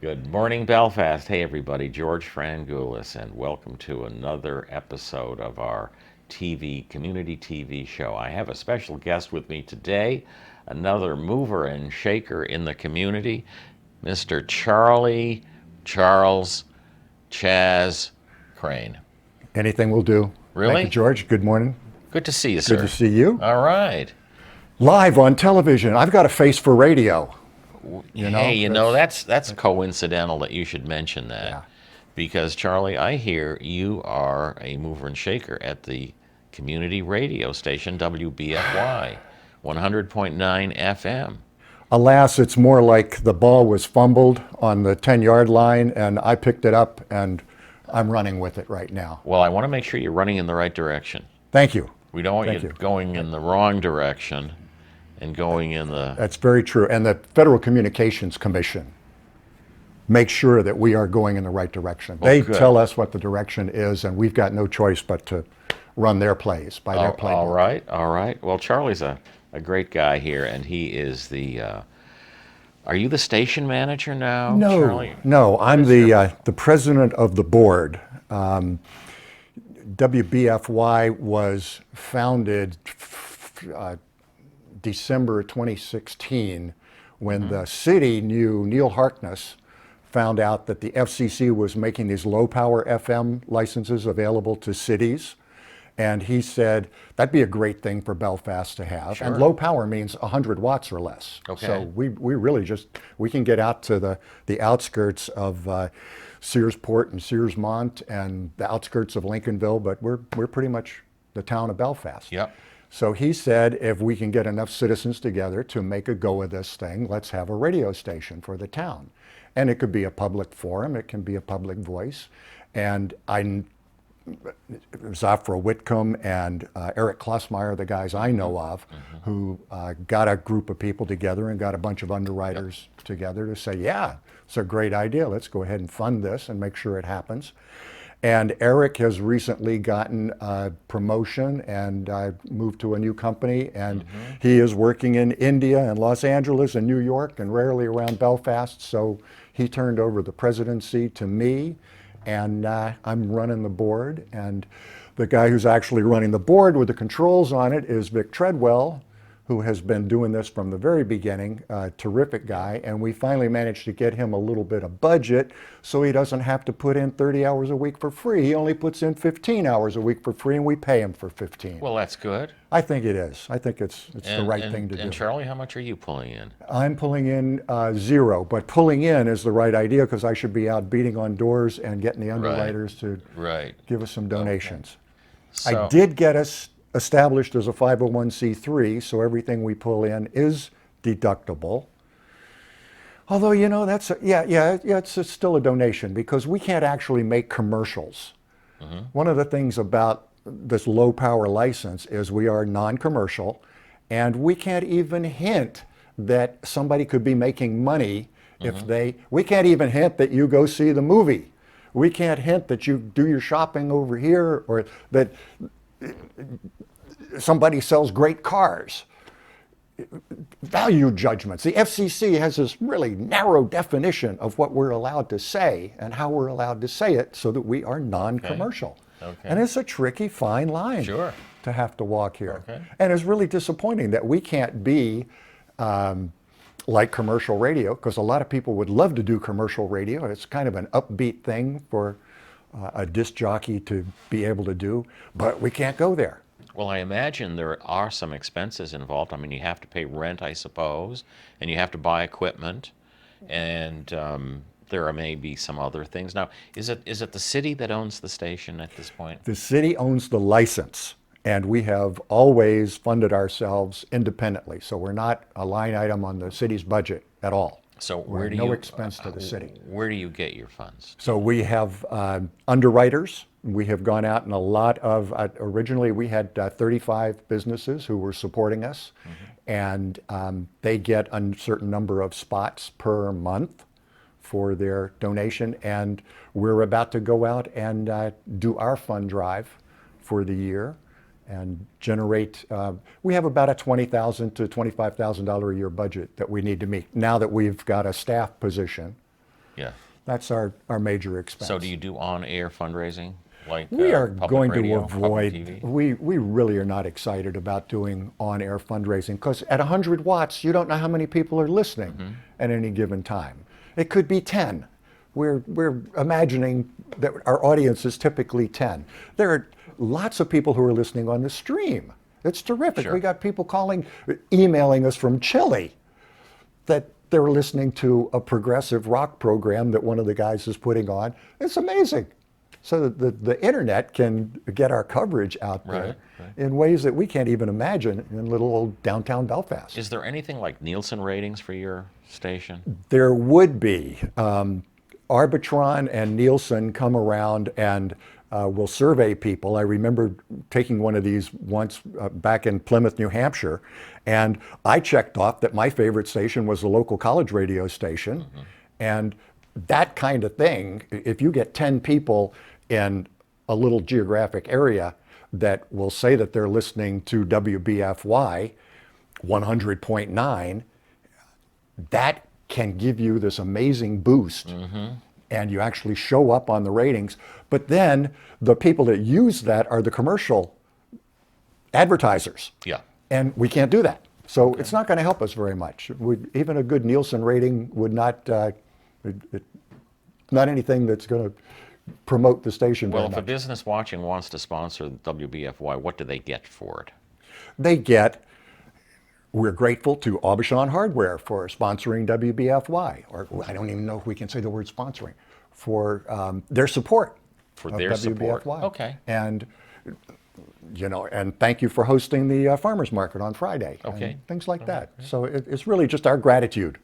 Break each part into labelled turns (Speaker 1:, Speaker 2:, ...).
Speaker 1: Good morning, Belfast. Hey, everybody. George Frangoulis, and welcome to another episode of our community TV show. I have a special guest with me today, another mover and shaker in the community, Mr. Charles Chaz Crane.
Speaker 2: Anything will do.
Speaker 1: Really?
Speaker 2: Thank you, George. Good morning.
Speaker 1: Good to see you,
Speaker 2: Good
Speaker 1: sir.
Speaker 2: to see you.
Speaker 1: All right.
Speaker 2: Live on television. I've got a face for radio.
Speaker 1: That's coincidental that you should mention that.
Speaker 2: Yeah.
Speaker 1: Because, Charlie, I hear you are a mover and shaker at the community radio station WBFY 100.9 FM.
Speaker 2: Alas, it's more like the ball was fumbled on the 10-yard line, and I picked it up, and I'm running with it right now.
Speaker 1: Well, I want to make sure you're running in the right direction.
Speaker 2: Thank you.
Speaker 1: We don't want
Speaker 2: Thank
Speaker 1: you
Speaker 2: you.
Speaker 1: going in the wrong direction and going in the...
Speaker 2: That's very true. And the Federal Communications Commission makes sure that we are going in the right direction. They
Speaker 1: good.
Speaker 2: tell us what the direction is, and we've got no choice but to run their plays by their playbook.
Speaker 1: All right. Well, Charlie's a great guy here, and he is the... Are you the station manager now, Charlie?
Speaker 2: No, I'm the president of the board. WBFY was founded December 2016 when the city knew Neil Harkness found out that the FCC was making these low power FM licenses available to cities. And he said, that'd be a great thing for Belfast to have.
Speaker 1: Sure.
Speaker 2: And low power means 100 watts or less.
Speaker 1: Okay.
Speaker 2: So we really we can get out to the outskirts of Searsport and Searsmont and the outskirts of Lincolnville, but we're pretty much the town of Belfast.
Speaker 1: Yep.
Speaker 2: So he said, if we can get enough citizens together to make a go of this thing, let's have a radio station for the town. And it could be a public forum, it can be a public voice. And it was Zafra Whitcomb and Eric Klossmeyer, the guys I know of, who got a group of people together and got a bunch of underwriters together to say, yeah, it's a great idea. Let's go ahead and fund this and make sure it happens. And Eric has recently gotten a promotion and moved to a new company, and he is working in India and Los Angeles and New York and rarely around Belfast. So he turned over the presidency to me, and I'm running the board. And the guy who's actually running the board with the controls on it is Vic Treadwell, who has been doing this from the very beginning, a terrific guy. And we finally managed to get him a little bit of budget so he doesn't have to put in 30 hours a week for free. He only puts in 15 hours a week for free, and we pay him for 15.
Speaker 1: Well, that's good.
Speaker 2: I think it is. I think it's the right thing to do.
Speaker 1: And Charlie, how much are you pulling in?
Speaker 2: I'm pulling in zero, but pulling in is the right idea because I should be out beating on doors and getting the underwriters to give us some donations. Okay. I did get us established as a 501c3, so everything we pull in is deductible. Although, it's still a donation because we can't actually make commercials. One of the things about this low power license is we are non-commercial, and we can't even hint that somebody could be making money we can't even hint that you go see the movie. We can't hint that you do your shopping over here or that somebody sells great cars. Value judgments. The FCC has this really narrow definition of what we're allowed to say and how we're allowed to say it so that we are non-commercial. Okay. And it's a tricky, fine line to have to walk here. Okay. And it's really disappointing that we can't be like commercial radio, because a lot of people would love to do commercial radio. It's kind of an upbeat thing for a disc jockey to be able to do, but we can't go there.
Speaker 1: Well, I imagine there are some expenses involved. I mean, you have to pay rent, I suppose, and you have to buy equipment, and there may be some other things. Now, is it the city that owns the station at this point?
Speaker 2: The city owns the license, and we have always funded ourselves independently. So we're not a line item on the city's budget at all.
Speaker 1: So
Speaker 2: we're no expense to the city.
Speaker 1: Where do you get your funds?
Speaker 2: So we have underwriters. We have gone out and a lot of, originally we had 35 businesses who were supporting us, and they get a certain number of spots per month for their donation, and we're about to go out and do our fund drive for the year and generate, we have about a $20,000 to $25,000 a year budget that we need to meet now that we've got a staff position
Speaker 1: Yeah.
Speaker 2: That's our major expense.
Speaker 1: So do you do on-air fundraising, like
Speaker 2: We are
Speaker 1: public
Speaker 2: going to
Speaker 1: radio, public
Speaker 2: avoid,
Speaker 1: TV?
Speaker 2: we really are not excited about doing on-air fundraising because at 100 watts, you don't know how many people are listening at any given time. It could be 10. We're imagining that our audience is typically 10. There are lots of people who are listening on the stream. It's terrific.
Speaker 1: Sure.
Speaker 2: We got people calling, emailing us from Chile that they're listening to a progressive rock program that one of the guys is putting on. It's amazing. So the internet can get our coverage out there in ways that we can't even imagine in little old downtown Belfast.
Speaker 1: Is there anything like Nielsen ratings for your station?
Speaker 2: There would be. Arbitron and Nielsen come around and will survey people. I remember taking one of these once back in Plymouth, New Hampshire, and I checked off that my favorite station was the local college radio station. And that kind of thing, if you get 10 people in a little geographic area that will say that they're listening to WBFY 100.9, that can give you this amazing boost. And you actually show up on the ratings. But then the people that use that are the commercial advertisers.
Speaker 1: Yeah.
Speaker 2: And we can't do that. So it's not going to help us very much. Even a good Nielsen rating would not, not anything that's going to promote the station
Speaker 1: Well,
Speaker 2: very
Speaker 1: if
Speaker 2: much.
Speaker 1: a business watching wants to sponsor WBFY, what do they get for it?
Speaker 2: They get, we're grateful to Aubuchon Hardware for sponsoring WBFY, or I don't even know if we can say the word sponsoring, for their support
Speaker 1: For
Speaker 2: of
Speaker 1: their
Speaker 2: WBFY.
Speaker 1: support. Okay.
Speaker 2: And, you know, and thank you for hosting the farmers market on Friday.
Speaker 1: Okay.
Speaker 2: And things like that. So it's really just our gratitude.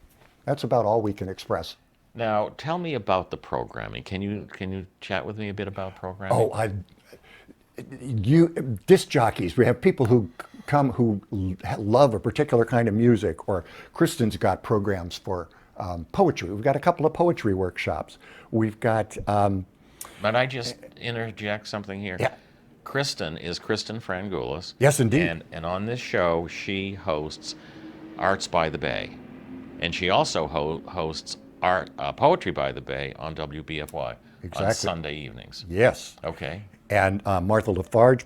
Speaker 2: That's about all we can express.
Speaker 1: Now, tell me about the programming. Can you chat with me a bit about programming?
Speaker 2: Oh, disc jockeys. We have people who come who love a particular kind of music, or Kristen's got programs for poetry. We've got a couple of poetry workshops. We've got.
Speaker 1: Might I just interject something here?
Speaker 2: Yeah.
Speaker 1: Kristen is Kristen Frangoulis.
Speaker 2: Yes, indeed.
Speaker 1: And on this show, she hosts Arts by the Bay. And she also hosts Poetry by the Bay on WBFY
Speaker 2: Exactly.
Speaker 1: on Sunday evenings.
Speaker 2: Yes.
Speaker 1: Okay.
Speaker 2: And Martha Lafarge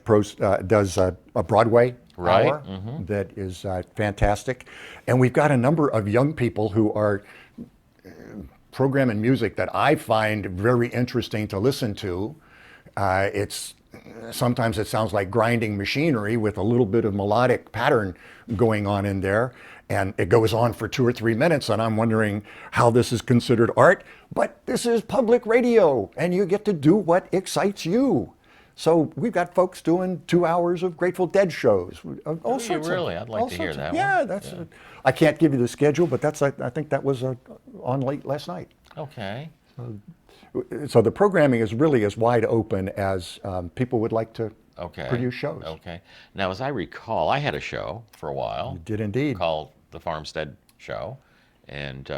Speaker 2: does a Broadway
Speaker 1: Right.
Speaker 2: hour that is fantastic. And we've got a number of young people who are programming music that I find very interesting to listen to. Sometimes it sounds like grinding machinery with a little bit of melodic pattern going on in there. And it goes on for 2 or 3 minutes, and I'm wondering how this is considered art. But this is public radio, and you get to do what excites you. So we've got folks doing 2 hours of Grateful Dead shows. All sorts
Speaker 1: really?
Speaker 2: of,
Speaker 1: I'd like
Speaker 2: all
Speaker 1: to hear
Speaker 2: sorts
Speaker 1: that
Speaker 2: of,
Speaker 1: one.
Speaker 2: Yeah, that's. I can't give you the schedule, but that's. I think that was on late last night.
Speaker 1: Okay.
Speaker 2: So the programming is really as wide open as people would like to
Speaker 1: Okay.
Speaker 2: produce shows.
Speaker 1: Okay. Now, as I recall, I had a show for a while.
Speaker 2: You did indeed.
Speaker 1: Called The Farmstead Show, and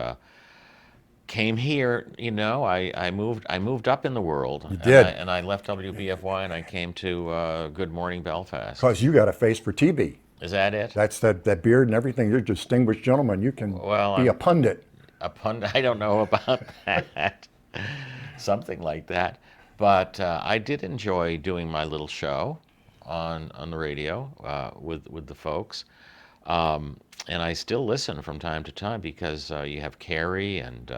Speaker 1: came here. You know, I moved up in the world.
Speaker 2: You did.
Speaker 1: And I left WBFY and I came to Good Morning Belfast.
Speaker 2: Because you got a face for TV.
Speaker 1: Is that it?
Speaker 2: That's that beard and everything. You're a distinguished gentleman. You can be a pundit.
Speaker 1: A pundit? I don't know about that. Something like that. But I did enjoy doing my little show on the radio with the folks. And I still listen from time to time because you have Carrie, and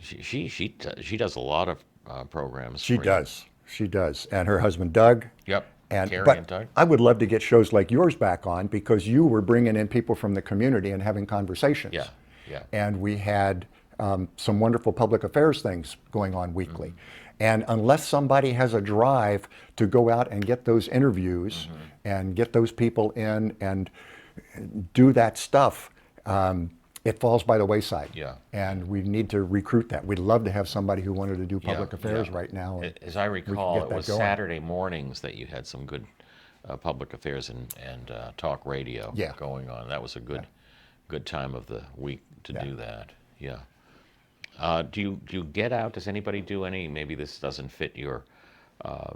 Speaker 1: she does a lot of programs.
Speaker 2: She
Speaker 1: for you.
Speaker 2: does. She does. And her husband, Doug.
Speaker 1: Yep. Carrie
Speaker 2: But
Speaker 1: and Doug.
Speaker 2: I would love to get shows like yours back on because you were bringing in people from the community and having conversations.
Speaker 1: Yeah. Yeah.
Speaker 2: And we had some wonderful public affairs things going on weekly. And unless somebody has a drive to go out and get those interviews and get those people in and do that stuff, it falls by the wayside.
Speaker 1: Yeah.
Speaker 2: And we need to recruit that. We'd love to have somebody who wanted to do public affairs
Speaker 1: yeah.
Speaker 2: right now. and
Speaker 1: As I
Speaker 2: we can
Speaker 1: recall,
Speaker 2: get
Speaker 1: it
Speaker 2: that
Speaker 1: was
Speaker 2: going.
Speaker 1: Saturday mornings that you had some good public affairs and talk radio
Speaker 2: Yeah.
Speaker 1: going on. That was a good time of the week to do that. Yeah. Do you get out? Does anybody do any? Maybe this doesn't fit your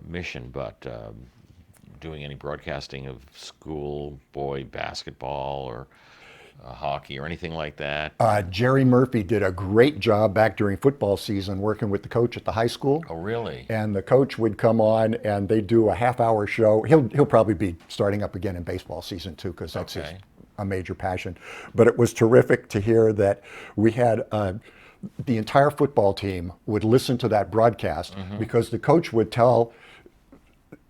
Speaker 1: mission, but doing any broadcasting of school boy basketball or hockey or anything like that?
Speaker 2: Jerry Murphy did a great job back during football season working with the coach at the high school.
Speaker 1: Oh, really?
Speaker 2: And the coach would come on and they do a half-hour show. He'll probably be starting up again in baseball season too, because that's
Speaker 1: Okay.
Speaker 2: a major passion. But it was terrific to hear that we had the entire football team would listen to that broadcast because the coach would tell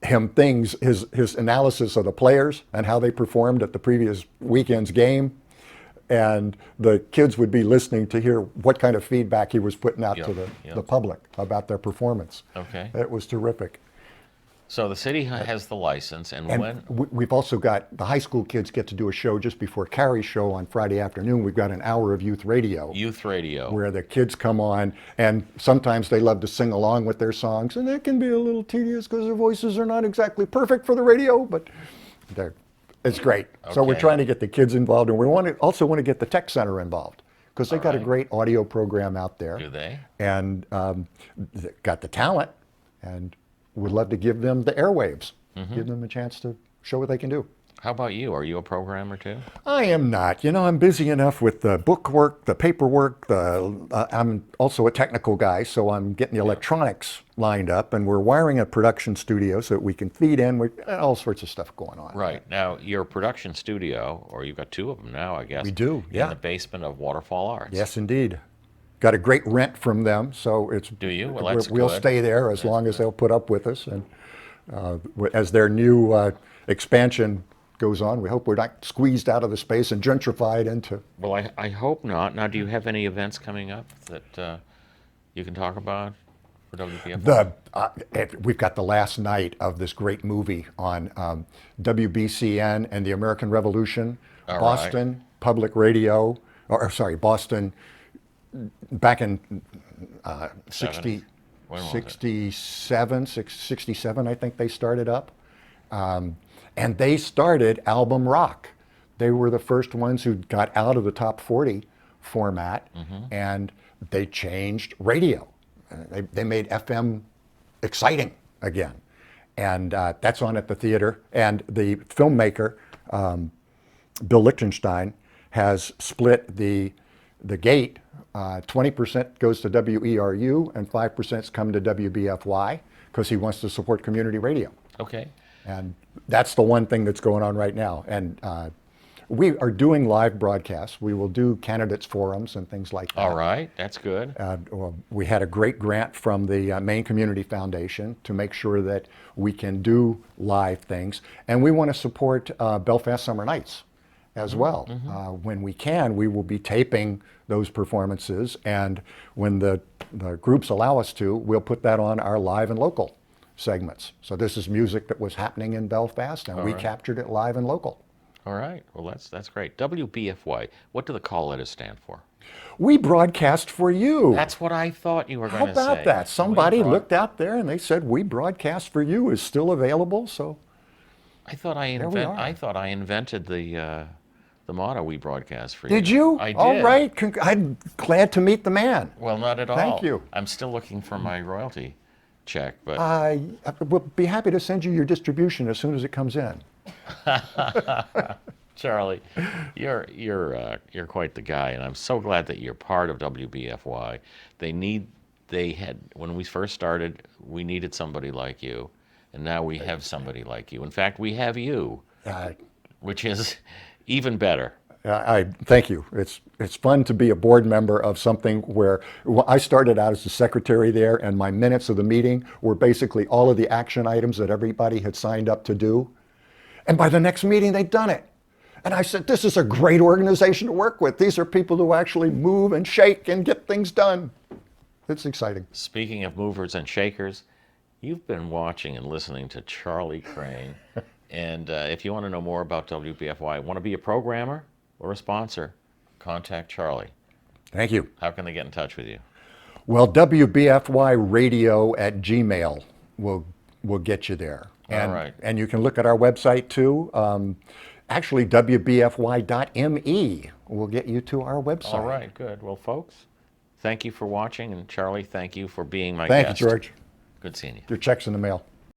Speaker 2: him things, his analysis of the players and how they performed at the previous weekend's game. And the kids would be listening to hear what kind of feedback he was putting out to the public about their performance.
Speaker 1: Okay.
Speaker 2: It was terrific.
Speaker 1: So the city has the license, and when?
Speaker 2: We've also got the high school kids get to do a show just before Carrie's show on Friday afternoon. We've got an hour of youth radio.
Speaker 1: Youth radio.
Speaker 2: Where the kids come on, and sometimes they love to sing along with their songs, and it can be a little tedious because their voices are not exactly perfect for the radio, but it's great. So we're
Speaker 1: Okay.
Speaker 2: trying to get the kids involved, and we also want to get the tech center involved because they've got a
Speaker 1: right.
Speaker 2: great audio program out there.
Speaker 1: Do they?
Speaker 2: And got the talent, and would love to give them the airwaves, give them a chance to show what they can do.
Speaker 1: How about you? Are you a programmer too?
Speaker 2: I am not. You know, I'm busy enough with the book work, the paperwork. I'm also a technical guy, so I'm getting the electronics lined up, and we're wiring a production studio so that we can feed in with all sorts of stuff going on.
Speaker 1: Right. Now, your production studio, or you've got two of them now, I guess.
Speaker 2: We do, yeah.
Speaker 1: In the basement of Waterfall Arts.
Speaker 2: Yes, indeed. Got a great rent from them, so it's.
Speaker 1: Do you? Well, that's
Speaker 2: we'll
Speaker 1: good.
Speaker 2: stay there as long as they'll put up with us, and as their new expansion goes on, we hope we're not squeezed out of the space and gentrified into.
Speaker 1: Well, I hope not. Now, do you have any events coming up that you can talk about for WBFY?
Speaker 2: We've got the last night of this great movie on WBCN and the American Revolution,
Speaker 1: All
Speaker 2: Boston Public Radio, Boston, back in 60,
Speaker 1: When was it?
Speaker 2: 67, I think they started up. And they started album rock. They were the first ones who got out of the top 40 format, and they changed radio. They made FM exciting again. And that's on at the theater. And the filmmaker, Bill Lichtenstein, has split the gate. 20% goes to WERU and 5% come to WBFY because he wants to support community radio.
Speaker 1: Okay.
Speaker 2: And that's the one thing that's going on right now. And we are doing live broadcasts. We will do candidates forums and things like that.
Speaker 1: All right. That's good.
Speaker 2: We had a great grant from the Maine Community Foundation to make sure that we can do live things. And we want to support Belfast Summer Nights as well. When we can, we will be taping those performances. And when the groups allow us to, we'll put that on our live and local segments. So this is music that was happening in Belfast, and we captured it live and local.
Speaker 1: All right. Well, that's great. WBFY. What do the call letters stand for?
Speaker 2: We broadcast for you.
Speaker 1: That's what I thought you were
Speaker 2: How
Speaker 1: going to say.
Speaker 2: about that? Somebody looked out there and they said, "We broadcast for you" is still available. So
Speaker 1: I thought I
Speaker 2: we are.
Speaker 1: invented the motto, "We broadcast for you."
Speaker 2: did you?
Speaker 1: I did.
Speaker 2: All right. I'm glad to meet the man.
Speaker 1: Well, not at all.
Speaker 2: Thank you.
Speaker 1: I'm still looking for my royalty check, but
Speaker 2: I will be happy to send you your distribution as soon as it comes in.
Speaker 1: Charlie, you're quite the guy, and I'm so glad that you're part of WBFY. When we first started, we needed somebody like you, and now we have somebody like you. In fact, we have you, which is even better.
Speaker 2: I thank you. It's fun to be a board member of something where I started out as the secretary there, and my minutes of the meeting were basically all of the action items that everybody had signed up to do. And by the next meeting, they'd done it. And I said, this is a great organization to work with. These are people who actually move and shake and get things done. It's exciting.
Speaker 1: Speaking of movers and shakers, you've been watching and listening to Charlie Crane. And if you want to know more about WBFY, want to be a programmer or a sponsor, contact Charlie.
Speaker 2: Thank you.
Speaker 1: How can they get in touch with you?
Speaker 2: Well, WBFYradio@gmail will get you there. And,
Speaker 1: All right.
Speaker 2: And you can look at our website too. Actually, WBFY.me will get you to our website.
Speaker 1: All right, good. Well, folks, thank you for watching. And Charlie, thank you for being my
Speaker 2: Thank
Speaker 1: guest.
Speaker 2: you, George.
Speaker 1: Good seeing you.
Speaker 2: Your check's in the mail.